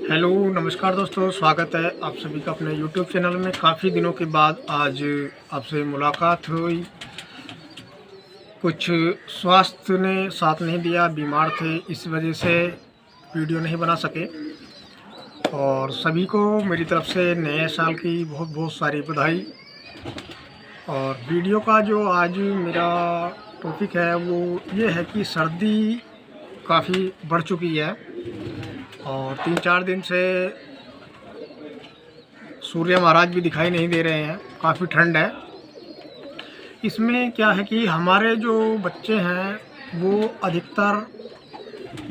Hello नमस्कार दोस्तों, स्वागत है आप सभी का अपने YouTube चैनल में। काफ़ी दिनों के बाद आज आपसे मुलाकात हुई। कुछ स्वास्थ्य ने साथ नहीं दिया, बीमार थे, इस वजह से वीडियो नहीं बना सके। और सभी को मेरी तरफ से नए साल की बहुत बहुत सारी बधाई। और वीडियो का जो आज मेरा टॉपिक है वो ये है कि सर्दी काफ़ी बढ़ चुकी है और 3-4 दिन से सूर्य महाराज भी दिखाई नहीं दे रहे हैं, काफ़ी ठंड है। इसमें क्या है कि हमारे जो बच्चे हैं वो अधिकतर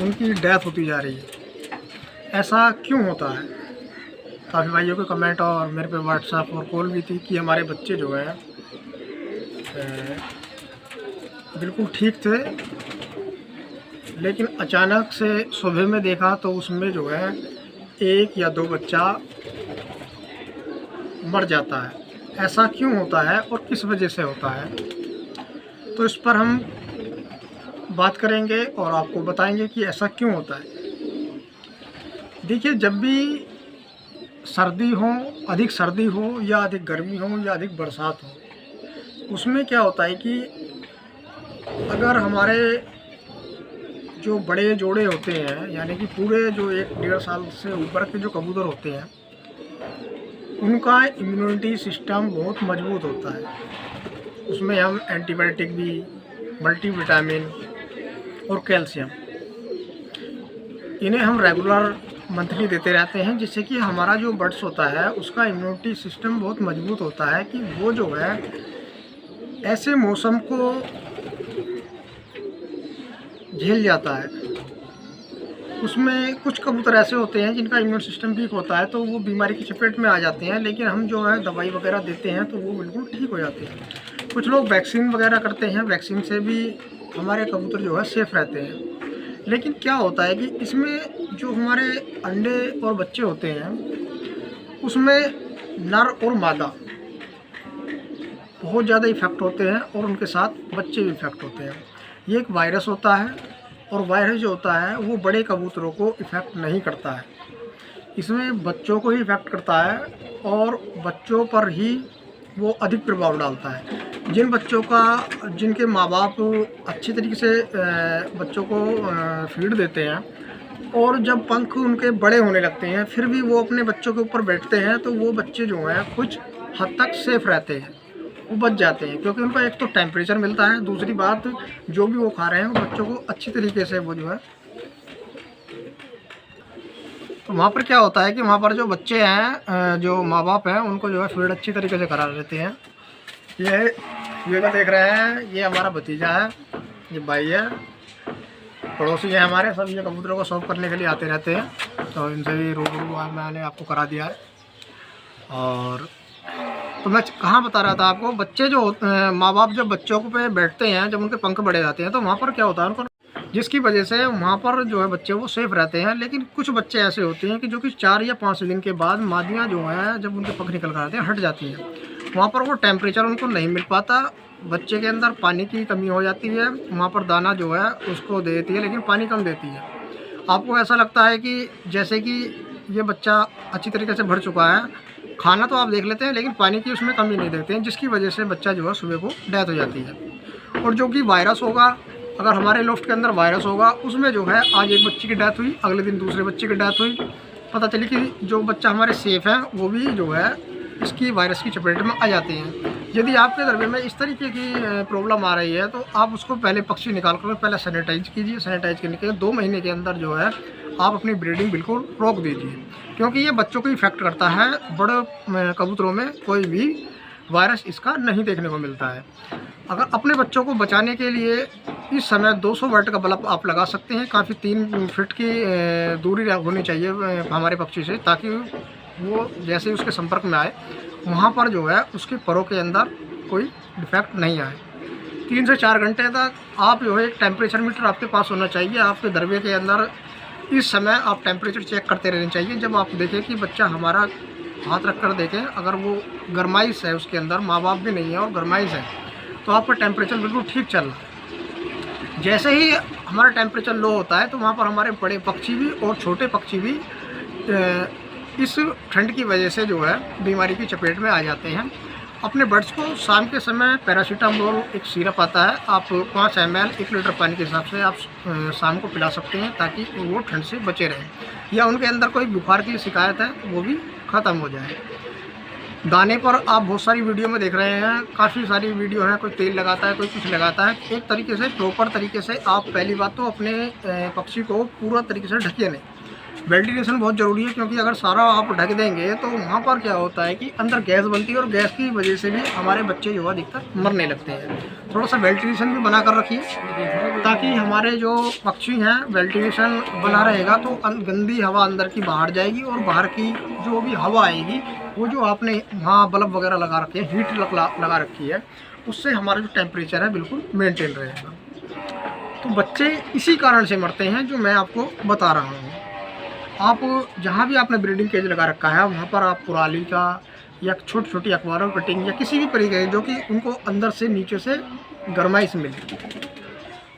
उनकी डेथ होती जा रही है। ऐसा क्यों होता है? काफ़ी भाइयों के कमेंट और मेरे पे व्हाट्सएप और कॉल भी थी कि हमारे बच्चे जो हैं बिल्कुल ठीक थे, लेकिन अचानक से सुबह में देखा तो उसमें जो है 1 या 2 बच्चा मर जाता है। ऐसा क्यों होता है और किस वजह से होता है, तो इस पर हम बात करेंगे और आपको बताएंगे कि ऐसा क्यों होता है। देखिए, जब भी सर्दी हो, अधिक सर्दी हो या अधिक गर्मी हो या अधिक बरसात हो, उसमें क्या होता है कि अगर हमारे जो बड़े जोड़े होते हैं, यानी कि पूरे जो 1-1.5 साल से ऊपर के जो कबूतर होते हैं, उनका इम्यूनिटी सिस्टम बहुत मजबूत होता है। उसमें हम एंटीबायोटिक भी, मल्टीविटामिन और कैल्शियम, इन्हें हम रेगुलर मंथली देते रहते हैं, जिससे कि हमारा जो बर्ड्स होता है उसका इम्यूनिटी सिस्टम बहुत मजबूत होता है कि वो जो है ऐसे मौसम को झेल जाता है। उसमें कुछ कबूतर ऐसे होते हैं जिनका इम्यून सिस्टम वीक होता है, तो वो बीमारी की चपेट में आ जाते हैं, लेकिन हम जो है दवाई वगैरह देते हैं तो वो बिल्कुल ठीक हो जाते हैं। कुछ लोग वैक्सीन वगैरह करते हैं, वैक्सीन से भी हमारे कबूतर जो है सेफ़ रहते हैं। लेकिन क्या होता है कि इसमें जो हमारे अंडे और बच्चे होते हैं उसमें नर और मादा बहुत ज़्यादा इफ़ेक्ट होते हैं और उनके साथ बच्चे भी इफ़ेक्ट होते हैं। ये एक वायरस होता है और वायरस जो होता है वो बड़े कबूतरों को इफ़ेक्ट नहीं करता है, इसमें बच्चों को ही इफ़ेक्ट करता है और बच्चों पर ही वो अधिक प्रभाव डालता है। जिन बच्चों का, जिनके माँ बाप अच्छी तरीके से बच्चों को फीड देते हैं और जब पंख उनके बड़े होने लगते हैं फिर भी वो अपने बच्चों के ऊपर बैठते हैं, तो वो बच्चे जो हैं कुछ हद तक सेफ़ रहते हैं, वो बच जाते हैं, क्योंकि उनको एक तो टेम्परेचर मिलता है, दूसरी बात जो भी वो खा रहे हैं वो बच्चों को अच्छी तरीके से वो जो है। तो वहाँ पर क्या होता है कि वहाँ पर जो बच्चे हैं, जो माँ बाप हैं, उनको जो है फीड अच्छी तरीके से करा लेते हैं। ये जो देख रहे हैं ये हमारा भतीजा है, ये भाई है, पड़ोसी है हमारे, सब ये कबूतरों को सॉल्व करने के लिए आते रहते हैं, तो इनसे भी रूबरू मैंने आपको करा दिया है। और तो मैं कहाँ बता रहा था आपको, बच्चे जो माँ बाप जब बच्चों को पे बैठते हैं, जब उनके पंख बढ़े जाते हैं, तो वहाँ पर क्या होता है उनको, जिसकी वजह से वहाँ पर जो है बच्चे वो सेफ़ रहते हैं। लेकिन कुछ बच्चे ऐसे होते हैं कि जो कि 4 या 5 दिन के बाद मादियाँ जो हैं जब उनके पंख निकल कर आते हैं हट जाती हैं, वहाँ पर वो टेम्परेचर उनको नहीं मिल पाता, बच्चे के अंदर पानी की कमी हो जाती है, वहाँ पर दाना जो है उसको दे देती है लेकिन पानी कम देती है। आपको ऐसा लगता है कि जैसे कि ये बच्चा अच्छी तरीके से भर चुका है, खाना तो आप देख लेते हैं लेकिन पानी की उसमें कमी नहीं देखते हैं, जिसकी वजह से बच्चा जो है सुबह को डेथ हो जाती है। और जो कि वायरस होगा, अगर हमारे लोफ्ट के अंदर वायरस होगा, उसमें जो है आज एक बच्चे की डेथ हुई, अगले दिन दूसरे बच्चे की डेथ हुई, पता चली कि जो बच्चा हमारे सेफ़ है वो भी जो है इसकी वायरस की चपेट में आ जाते हैं। यदि आपके दरबे में इस तरीके की प्रॉब्लम आ रही है तो आप उसको पहले पक्षी निकाल कर पहले सैनिटाइज कीजिए। सैनिटाइज करने के 2 महीने के अंदर जो है आप अपनी ब्रीडिंग बिल्कुल रोक दीजिए, क्योंकि ये बच्चों को इफ़ेक्ट करता है। बड़े कबूतरों में कोई भी वायरस इसका नहीं देखने को मिलता है। अगर अपने बच्चों को बचाने के लिए इस समय 200 वाट का बल्ब आप लगा सकते हैं, काफ़ी 3 फीट की दूरी होनी चाहिए हमारे पक्षी से, ताकि वो जैसे ही उसके संपर्क में आए वहाँ पर जो है उसके परों के अंदर कोई डिफेक्ट नहीं आए। 3 से 4 घंटे तक आप जो है एक टेम्परेचर मीटर आपके पास होना चाहिए। आपके दरबे के अंदर इस समय आप टेम्परेचर चेक करते रहना चाहिए। जब आप देखें कि बच्चा हमारा हाथ रख कर देखें, अगर वो गरमाइश है उसके अंदर, माँ बाप भी नहीं है और गरमाइश है, तो आपका टेम्परेचर बिल्कुल ठीक चल रहा है। जैसे ही हमारा टेम्परेचर लो होता है तो वहाँ पर हमारे बड़े पक्षी भी और छोटे पक्षी भी इस ठंड की वजह से जो है बीमारी की चपेट में आ जाते हैं। अपने बर्ड्स को शाम के समय पैरासीटामोल एक सिरप आता है, आप 5 ml 1 लीटर पानी के हिसाब से आप शाम को पिला सकते हैं ताकि वो ठंड से बचे रहें, या उनके अंदर कोई बुखार की शिकायत है वो भी ख़त्म हो जाए। दाने पर आप बहुत सारी वीडियो में देख रहे हैं, काफ़ी सारी वीडियो हैं, कोई तेल लगाता है, कोई कुछ लगाता है। एक तरीके से प्रॉपर तरीके से आप पहली बात तो अपने पक्षी को पूरा तरीके से ढकिए नहीं। वेंटिलेशन बहुत ज़रूरी है, क्योंकि अगर सारा आप ढक देंगे तो वहाँ पर क्या होता है कि अंदर गैस बनती है और गैस की वजह से भी हमारे बच्चे जो है अधिकतर मरने लगते हैं। थोड़ा सा वेंटिलेशन भी बना कर रखिए ताकि हमारे जो पक्षी हैं, वेंटिलेशन बना रहेगा तो गंदी हवा अंदर की बाहर जाएगी और बाहर की जो भी हवा आएगी वो जो आपने वहाँ बल्ब वगैरह लगा रखे हैं, हीट लगा रखी है, उससे हमारा जो टेम्परेचर है बिल्कुल मेंटेन रहेगा। तो बच्चे इसी कारण से मरते हैं जो मैं आपको बता रहा हूँ। आप जहाँ भी आपने ब्रीडिंग केज लगा रखा है वहाँ पर आप पुराली का या छोटी छोटी अखबारों कटिंग या किसी भी तरीके जो कि उनको अंदर से नीचे से गर्माइश मिले,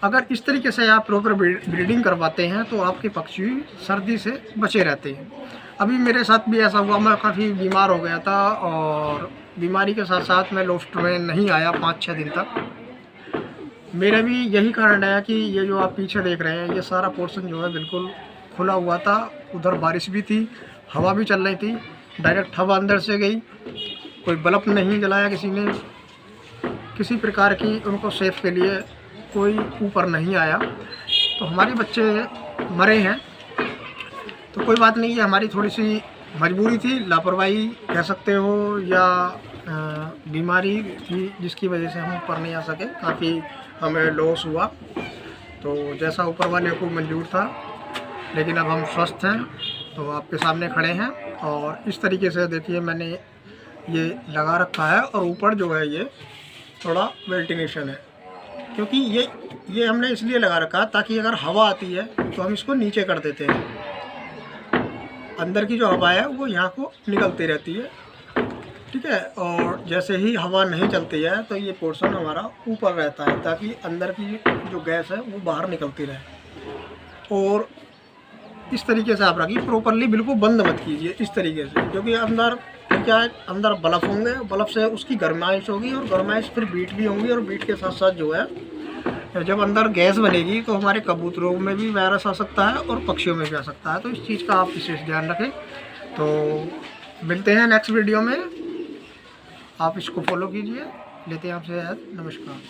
अगर इस तरीके से आप प्रॉपर ब्रीडिंग करवाते हैं तो आपके पक्षी सर्दी से बचे रहते हैं। अभी मेरे साथ भी ऐसा हुआ, मैं काफ़ी बीमार हो गया था और बीमारी के साथ साथ मैं लोफ्ट में नहीं आया 5-6 दिन तक। मेरा भी यही कारण है कि ये जो आप पीछे देख रहे हैं ये सारा पोर्शन जो है बिल्कुल खुला हुआ था, उधर बारिश भी थी, हवा भी चल रही थी, डायरेक्ट हवा अंदर से गई, कोई बल्ब नहीं जलाया किसी ने, किसी प्रकार की उनको सेफ के लिए कोई ऊपर नहीं आया, तो हमारे बच्चे मरे हैं। तो कोई बात नहीं, ये हमारी थोड़ी सी मजबूरी थी, लापरवाही कह सकते हो या बीमारी थी जिसकी वजह से हम ऊपर नहीं आ सके, काफ़ी हमें लॉस हुआ। तो जैसा ऊपर वाले को मंजूर था, लेकिन अब हम स्वस्थ हैं तो आपके सामने खड़े हैं। और इस तरीके से देखिए मैंने ये लगा रखा है और ऊपर जो है ये थोड़ा वेंटिलेशन है, क्योंकि ये हमने इसलिए लगा रखा है ताकि अगर हवा आती है तो हम इसको नीचे कर देते हैं, अंदर की जो हवा है वो यहाँ को निकलती रहती है, ठीक है। और जैसे ही हवा नहीं चलती है तो ये पोर्शन हमारा ऊपर रहता है ताकि अंदर की जो गैस है वो बाहर निकलती रहे। और इस तरीके से आप रखिए, प्रॉपरली बिल्कुल बंद मत कीजिए इस तरीके से, क्योंकि अंदर क्या है, अंदर बल्ब होंगे, बल्ब से उसकी गर्माइश होगी और गर्माइश फिर बीट भी होंगी और बीट के साथ साथ जो है जब अंदर गैस बनेगी तो हमारे कबूतरों में भी वायरस आ सकता है और पक्षियों में भी आ सकता है। तो इस चीज़ का आप विशेष ध्यान रखें। तो मिलते हैं नेक्स्ट वीडियो में, आप इसको फॉलो कीजिए। लेते हैं आपसे नमस्कार।